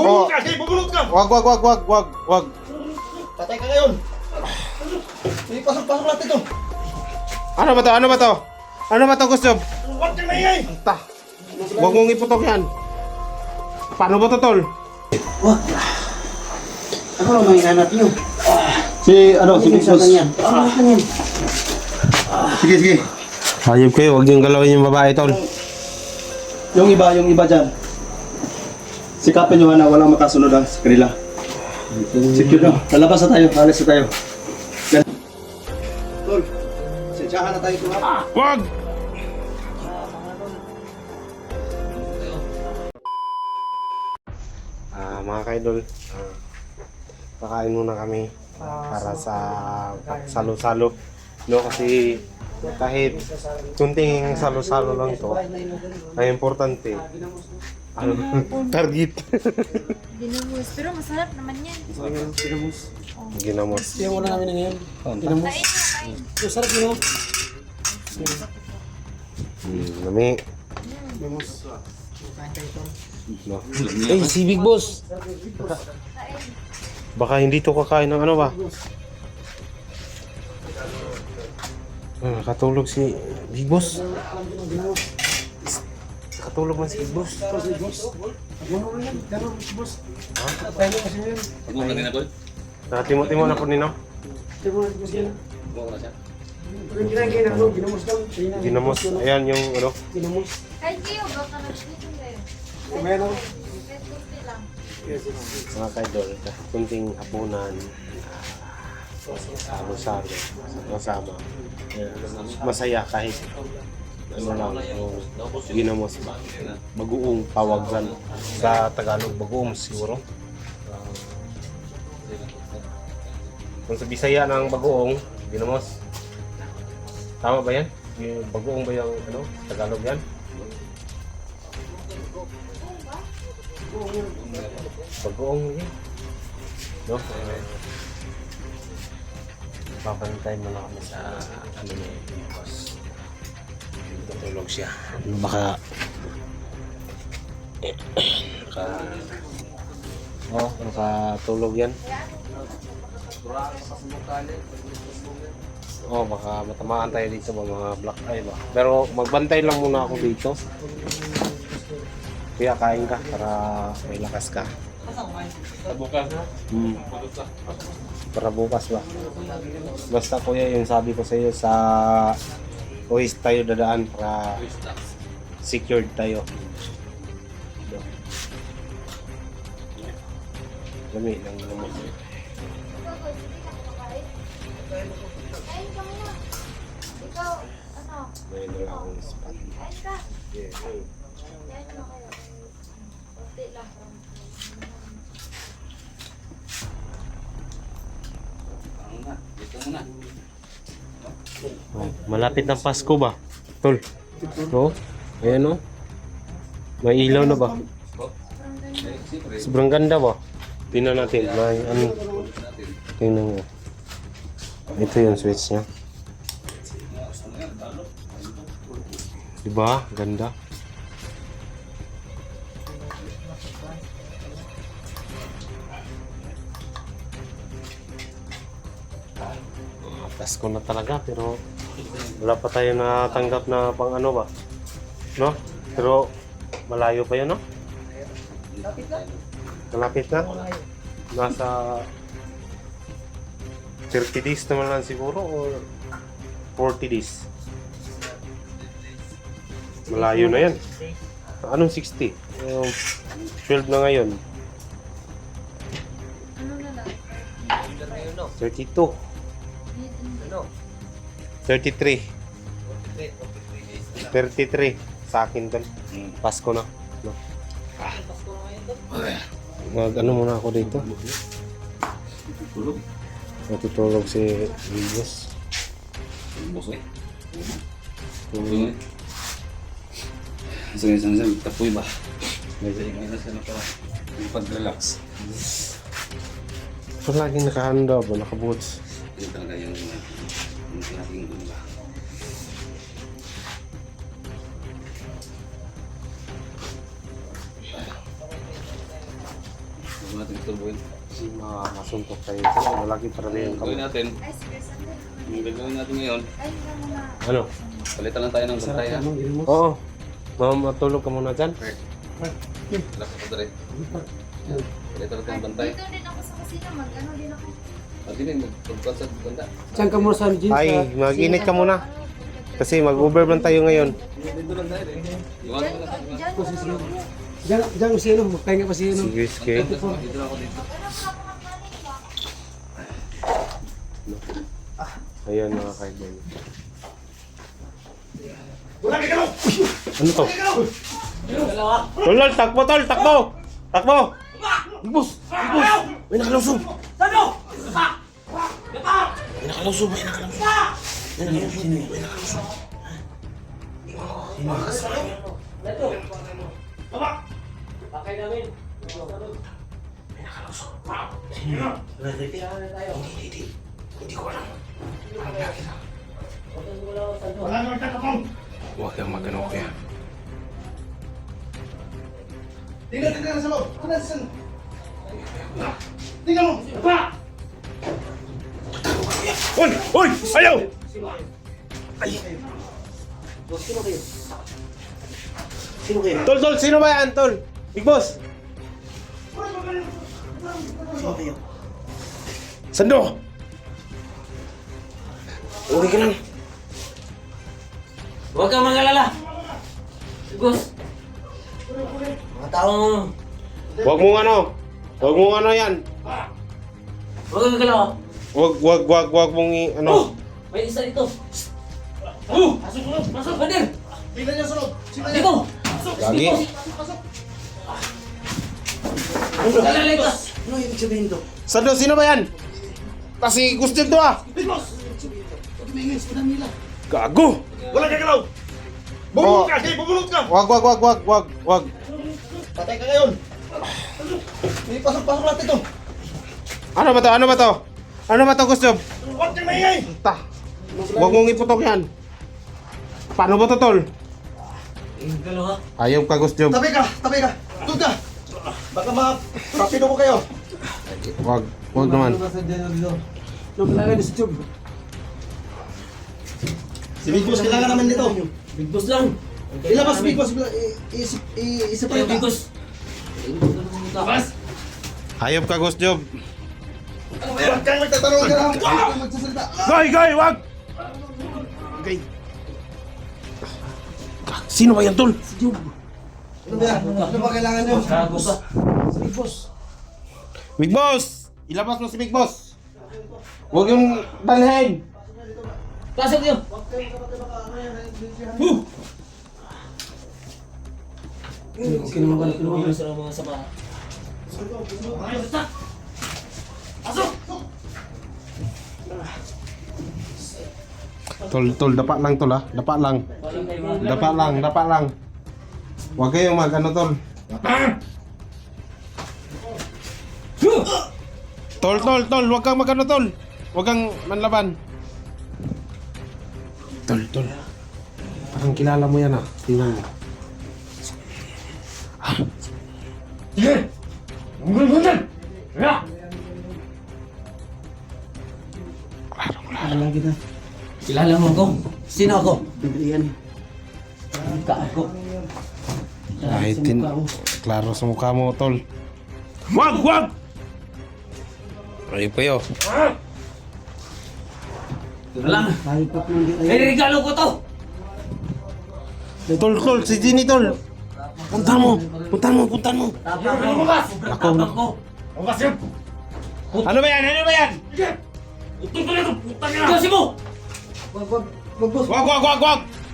Bumulot ka! Sige, bumulot ka! Wag. Patay ka ngayon! Sige, pasok natin ito! Ano ba to, Gusto? Huwag kang maingay! Huwag mong iputok yan. Paano ba to, tol? Ako lang mahinanap nyo. Si, si Big Boss. Sige. Hayop kayo, huwag niyong galawin yung babae, tol. Yung iba dyan. Sikapin nyo na walang makasunod sa kanila. Secure na. Lalabas na tayo. Alis na tayo. Tol, sensyahan na tayo ito ha. Wag! Mga kaidol, kakain muna kami para sa salo-salo. No, kasi kahit kunting salo-salo lang to, ay importante. Target. Ginamos. Pero masarap naman yan. Ginamos. Kaya muna namin na ngayon. Ginamos. Sarap nyo. Nami. No. Si Big Boss. Baka hindi to kakain ng ano ba? Nakatulog si Big Boss. Nakatulog man si Big Boss. Timo-timo na po nino. Ginamos. Ayan yung ano. Kahit kayo, baka nag-sleep kayo. Mga kaidol, kunting hapunan, salo-salo, sama-sama. Masaya kahit ano lang, yung ginamos ba? Bagoong tawagan sa Tagalog, bagoong siguro. Kung sa Bisaya ng bagoong, ginamos. Tama ba yan? Yung bagoong ba yung ano, Tagalog yan? Bagoong yun. No? Papantay mo na kami sa ano ni Boss. Tutulog siya. Baka nakatulog yan. Baka matamaan tayo dito mga black eye ba. Pero magbantay lang muna ako dito. Kaya kain ka para may lakas ka. Bukas. Para bukas ba? Basta kuya yung sabi ko sa iyo sa Uwis tayo dadaan para secured tayo. Lami lang naman. Kain ka muna. Ikaw, ano? May lang akong spot. Kain ka. Yeah. Kain mo kayo. Kunti lang. Malapit ng Pasko ba? Tol. No? Ayan o. May ilaw na ba? Sobrang ganda ba? Tingnan natin. May ano. Tingnan mo. Ito yung switch niya. Diba? Ganda. Pasko na talaga pero wala pa tayo natanggap na pang ano ba? No? Pero malayo pa yun, no? Malapit na? Nasa 30 days naman lang siguro or 40 days? Malayo na yan. Anong 60? 12 na ngayon. Ano na lang? 32. 33. 33 sa akin doon. Pasko na. No? Mag ano muna ako dito. Natutulog si Wilbos. Isang tapoy ba? May nasa na para pag-relax. So laging nakahanda ba? Nakaboots. Yun talaga yung laging dun ba? Huwag natin iturbuhin. Masuntok tayo. So, malaki para rin yung Gawin kamay. natin, Ay, sige, sandali. yung gagawin natin ngayon, Ay, wala mo na. Ano? palitan lang tayo ng bantay ha. Anong ginamos? Oo. Matulog ka muna dyan. Lapit ko dali. Palitan lang tayo ng bantay. Dito din ako sa kusina, mag-ano din ako. At din, magpagpag sa banda. Diyan ka muna sa gym. Ay, mag-init ka muna. Kasi mag-overman tayo ngayon. Dito lang tayo eh. Iwan ko lang. Diyan ko lang ako. Diyan si ano, magpahinga pa si ano. Sige, sige. Dito lang ako dito. Ayan mga kaibigan. Ano to? Tol, takbo tol, takbo! Takbo! Bus! Bus! May nakalusog! May nakalusog! May nakalusog! Huwag kang magano kuya. Tingnan sa loob. Tingnan mo. Uy! Uy! Ayaw! Tol, tol, sino ba yan, tol? Big boss! Sando! Uwi ka lang. Huwag kang mag-alala. Gus. Mga taong... Huwag mong ano. Huwag mong ano yan. Huwag kang magalaw. Huwag mong ano. May isa dito. Pasok, pasok, Badir. Tingnan niyo sa loob. Dito. Lagi. Alala ito. Ano ibig sabihin to? Sando, sino ba yan? Kasi gusto to ah. Big boss! Huwag tumingin sa nila. Gago! Wala ka galaw! Bumulot ka! Di, bumulot ka! Wag. Patay ka ngayon! Pasok natin ito! Ano ba to, Gusto? Huwag kang maingay! Huwag mong iputok yan. Paano ba to, tol? Galaw ha. Ayaw ka, Gusto. Tabi ka! Doon ka! Baka makapido ko kayo! Wag naman. Naglalagay na si Chub. Si Big Boss, kailangan namin nito! Big boss lang. Ilabas Big Boss! Isa pa Tayo, yun Big ka! boss. Labas. Hayop ka, Gusto. Huwag kang magtatanong ka lang! Huwag kang magsasalita! Goy, wag! Sino ba yan, tol? Ano ba yan? Ano ba kailangan nyo? Gago ka. Big Boss! Big Boss! Ilabas mo si Big Boss! Huwag yung dalhin! Pasok niyo. Kinuha sa mga sapa. Tol, dapa lang tol ha. Dapa lang. Huwag kayong mag-ano tol. Tol, huwag kang mag-ano tol. Huwag kang manlaban. Tol. Parang kilala mo yan ah. Tingnan mo. Lagi na. Kilala mo ako? Sino ako? Yan. Ka ako. Ay, klaro sa mukha mo tol. Wag! Ay pa yo. Wala. Tayo pa kung hindi May regalo ko to. Tol, si Ginny tol. Puntahan mo. Tapang ko. Ano ba yan? Kasi mo.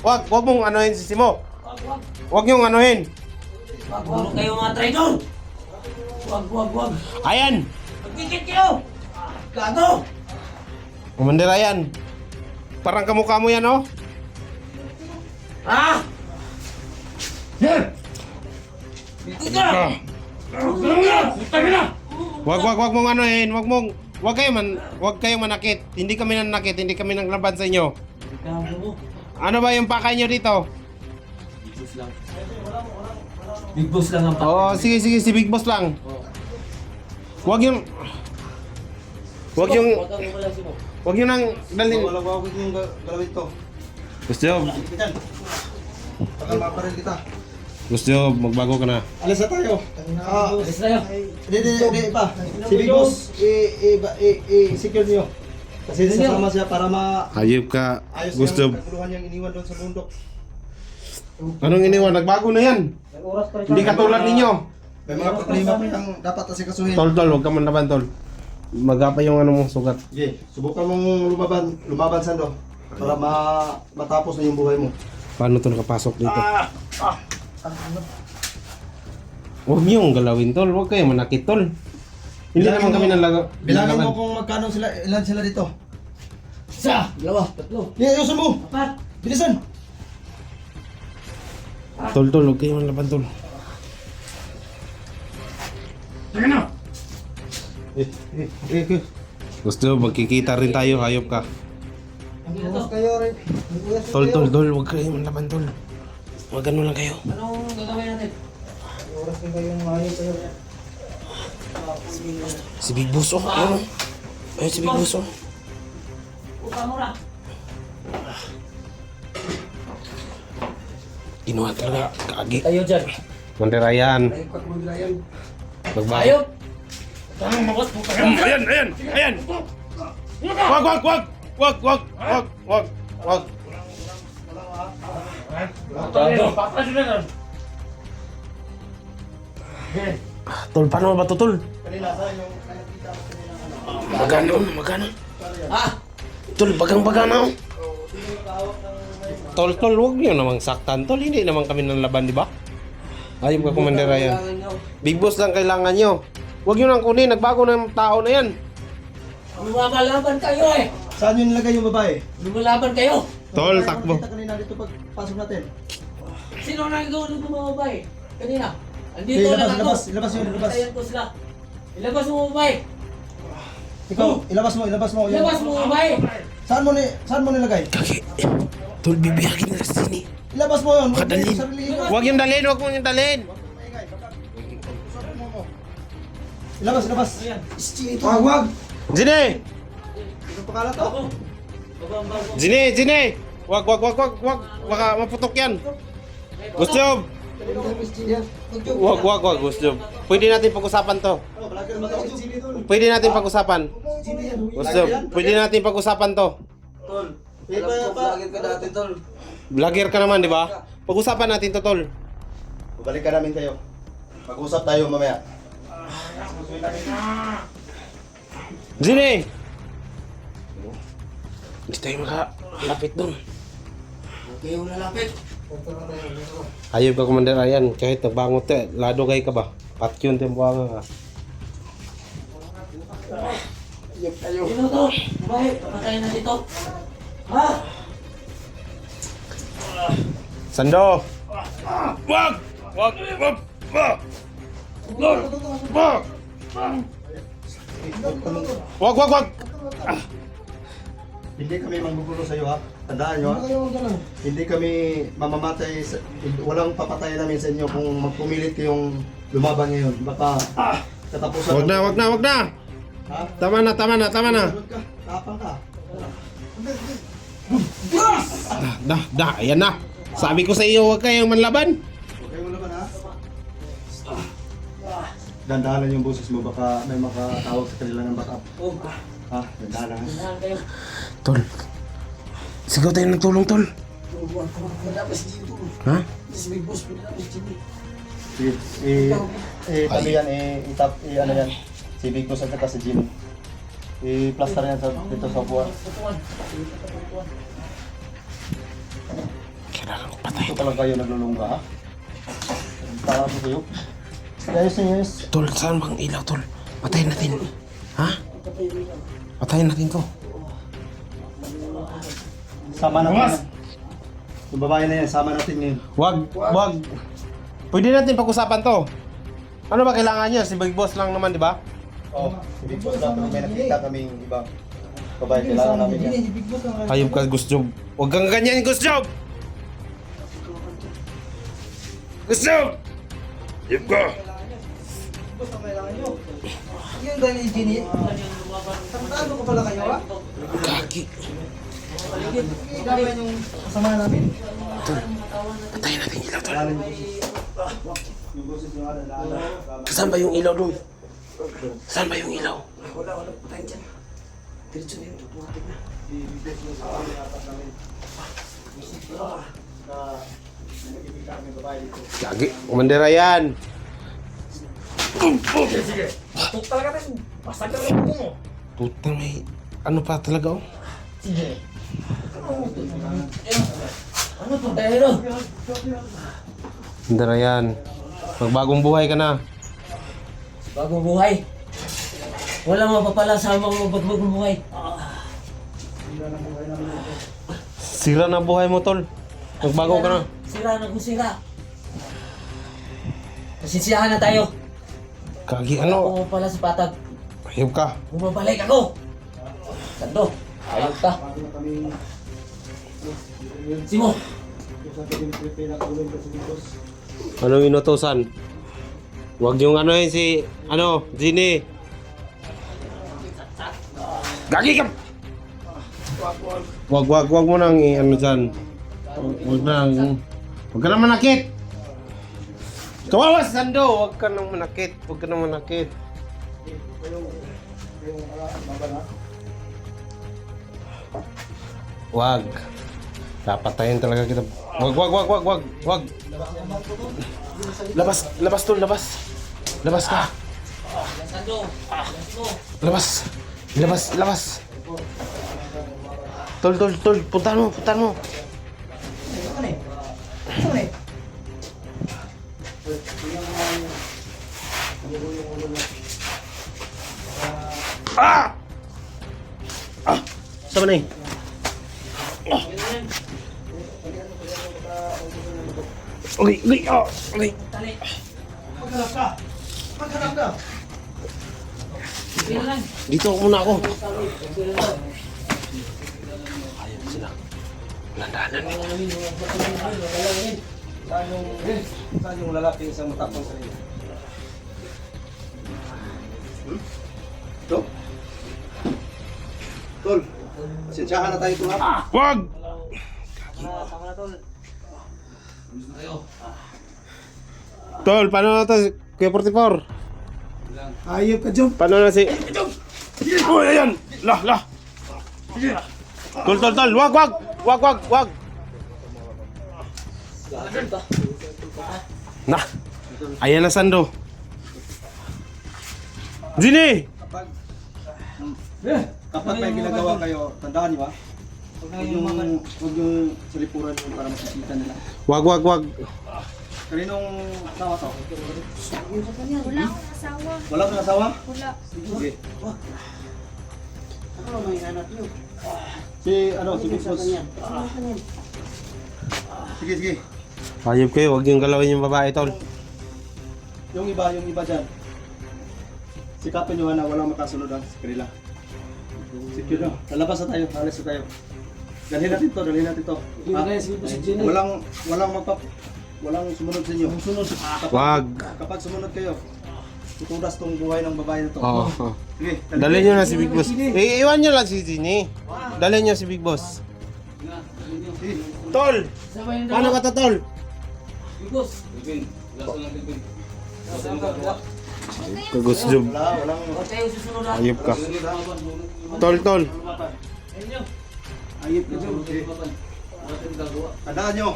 Wag mong anuhin si Simo. Wag niyong anuhin. Puro kayo mga traidor. Wag. Ayan. Magkikit kayo. Gago. Kumandira yan. Parang kamukha mo yan oh. Ah! Wag mong anuhin. Wag kayong manakit. Hindi kami nanakit. Hindi kami nanglaban sa inyo. Gago mo. Ano ba yung pakay nyo dito? Big boss lang ang Oo, sige, si Big Boss lang. Wag yung... Wag yung... Wag yung nang dalhin. Wala ko yung galawin to. Gusto nyo, Diyan. Baka maparil kita. gusto nyo, magbago ka na. Alis na tayo. Alis tayo. Hindi pa. Si Big Boss, i-secure niyo. Kasi sasama siya para Hayop ka, maayos gusto. yung kaguluhan niyang iniwan doon sa bundok. Anong iniwan? Nagbago na yan. Hindi katulad ninyo. May mga problema pa yung dapat asikasuhin. Tol, huwag ka man laban, tol. Magapa yung ano mong sugat. Sige, subukan mong lumaban Sando. Para matapos na yung buhay mo. Paano to nakapasok dito? Huwag niyong galawin, tol. Huwag kayo manakit, tol. Hindi naman kami nalaga. Bilangin mo kung magkano sila, ilan sila dito. Isa, dalawa, tatlo, Hindi, ayusin mo. apat. Bilisan. Tol, huwag kayo man laban, tol. Sige na. Gusto, magkikita rin tayo, hayop ka. Kayo rin. Tol, huwag kayo man laban, tol. Huwag ano lang kayo. Anong gagawin natin? Oras din kayong hayop kayo. Si Big Boss, oh. Ayun, ayun si Big Boss, oh. Utang mo na. Ginawa talaga, kaagi. Tayo dyan. Mandirayan. Magbago. Ayop. Tanong mabot mo ka. Ayan! Wag! Papas na lang. Tol, paano ba to, tol? Kanina, saan yung nakikita ko kanina? Magano? Ha? Tol, bagang-bagana, oh. Tol, huwag niyo namang saktan, tol. Hindi naman kami ng laban, di ba? Ayun ka, Commander Ryan. Big Boss lang kailangan nyo. Huwag nyo nang kunin, nagbago na yung tao na yan. Lumalaban kayo eh. Saan yung nilagay yung babae? Lumalaban kayo. Tol, Tayo takbo. nakita kanina dito pag pasok natin. Sino nagawa ng bumabay? Kanina. Okay, Andito lang ako. ilabas yun, ilabas. Bantayan ko sila. Ilabas mo bumabay. Ikaw, ilabas mo. Ilabas mo bumabay. Saan mo nilagay? Kaki. Tol, bibiyagin na sa sini. Ilabas mo yun. Makadalhin. Huwag yung dalhin, huwag mo yung dalhin. Ilabas. Wag. Zine! Ano pangalan to? Zine! Wag. Baka maputok yan. Gusto. Wag, gusto. Pwede natin pag-usapan to. Pwede natin pag-usapan. Gusto. Pwede natin pag-usapan to. Vlogger ka naman, di ba? Pag-usapan natin to, tol. Balik ka namin kayo. Mag-usap tayo mamaya. Zine! Hindi tayo makalapit doon. Kayo lalapit. Ayop ka, Commander Ryan. Kahit nagbangot ka, lado gay ka ba? Patkyon tayo mukha nga. Sino to? Bumabay. Patayin na dito. Ha? Sando! Wag! Wag! Hindi kami manggugulo sa iyo ha. Tandaan nyo ha. Hindi kami mamamatay. Walang papatay namin sa inyo kung magpumilit kayong lumaban ngayon. Baka katapusan. Wag na! Ha? Tama na! Sunod ka. Tapang ka. Ayan na! Sabi ko sa iyo, huwag kayong manlaban! Huwag kayong laban ha. Dandahanan yung boses mo. Baka may makatawag sa kanila ng backup. Oh, Ha? Dandahanan ha. sinahan kayo. Tol, sigaw tayo ng tulong, tol. Dapat si Jimmy. Ha? Si Big Boss, dapat si Jimmy. Sige. Tabi yan. Itap. Ano yan. Si Big Boss at saka si Jimmy. I-plaster yan dito sa buwan. Kailangan ko patay. Ito talaga kayo naglulungga ha? Tama po kayo? Yes. Tol, saan bang ilaw, tol? Patayin natin. Ha? Patayin natin to. Sama natin. Yung babae na yan, sama natin ngayon. Wag. Pwede natin pag-usapan to. Ano ba kailangan niya? Si Big Boss lang naman, di ba? Oo. Si Big Boss lang, pero may nakita kaming ibang babae. Kailangan namin yan. Hayop ka, Gusto. Huwag kang ganyan, Gusto! Gusto! Hayop ka! tayo ni Jenny. Tandaan ko pala kayo, ha? Kaki. Gamay yung kasama namin. Patayin natin yung ilaw, tol. Lalo yung boses nyo ada, lalo. Saan ba yung ilaw doon? Saan ba yung ilaw? Wala, patayin dyan. Diretso na yun, tumatik na. Lagi, kumandera yan. Tuk talaga tayo. Basta ka rin mo. Putang may, ano pa talaga oh? Ano to, pero? Kumandera yan. Magbagong buhay ka na. Bagong buhay. Walang mapapala sa mga bagbagong buhay. Sira na buhay mo, tol. Magbago ka na. Sira na kung sira. Pasisiyahan na tayo. Kagi, Ano? ano? Ako pala sa patag. Ayop ka. Bumabalik ako. Sando, ayok ka. Simo, Anong inutusan? Huwag yung ano yun si, ano, Ginny. Gagi ka! Wag mo nang ano dyan. Huwag ka nang manakit! Kawawa si Sando! Huwag ka nang manakit. Huwag ka nang manakit. Wag. Papatayin talaga kita. Wag. Labas tol, labas. Labas ka. Sando, Labas. Tol, puntahan mo. Ah! Sama na eh. Okay. Maghanap ka. Dito muna ako. Ayun sila. Landanan. Saan yung lalaki isang matapang sa inyo? Ito? Tol, sensyahan na tayo ito ha. Wag! Tol, paano na ito? Kuya 44? Ayop ka, Jom. Paano na si... Oh, ayan! Lah! Tol! Wag! Nah! Ayan na, Sando. Ginny! Kapag may ginagawa kayo, tandaan niyo ha. Huwag yung salipuran nyo para makikita nila. Wag! Kaninong asawa to? Wala akong asawa. Wala kang asawa? Wala. Sige. Ano may hanap nyo? Si Big Boss. Sige. Hayop kayo, huwag yung galawin yung babae, Tol. Yung iba dyan. Sikapin nyo na walang makasunod ha, sa kanila. Secure na. Lalabas na tayo, alis na tayo. Dalhin natin to. Walang sumunod sa inyo. Wag. Kapag sumunod kayo, tutudas tong buhay ng babae na to. Oo. Sige, Dalhin nyo na si Big Boss. Iwan nyo lang si Ginny. Dalhin nyo si Big Boss. Tol! Paano ka to, Tol? Bigos. Kagus job. Walang Huwag kayo susunod na. Ayop ka. Tol. ayip na dyan. Sige. Tandaan nyo,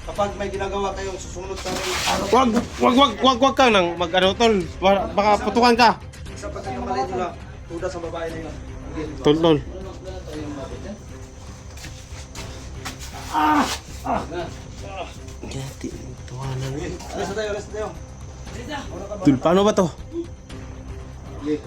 kapag may ginagawa kayong susunod sa amin, Wag ka nang mag-ano, Tol. Baka putukan ka. isa pa kayong mali nyo lang, tudas sa babae na yun. Tol. Gati, tuwanan. Alis na tayo. Tol, paano ba to? Sige.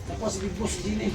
Tapos si Big Boss, Jenny.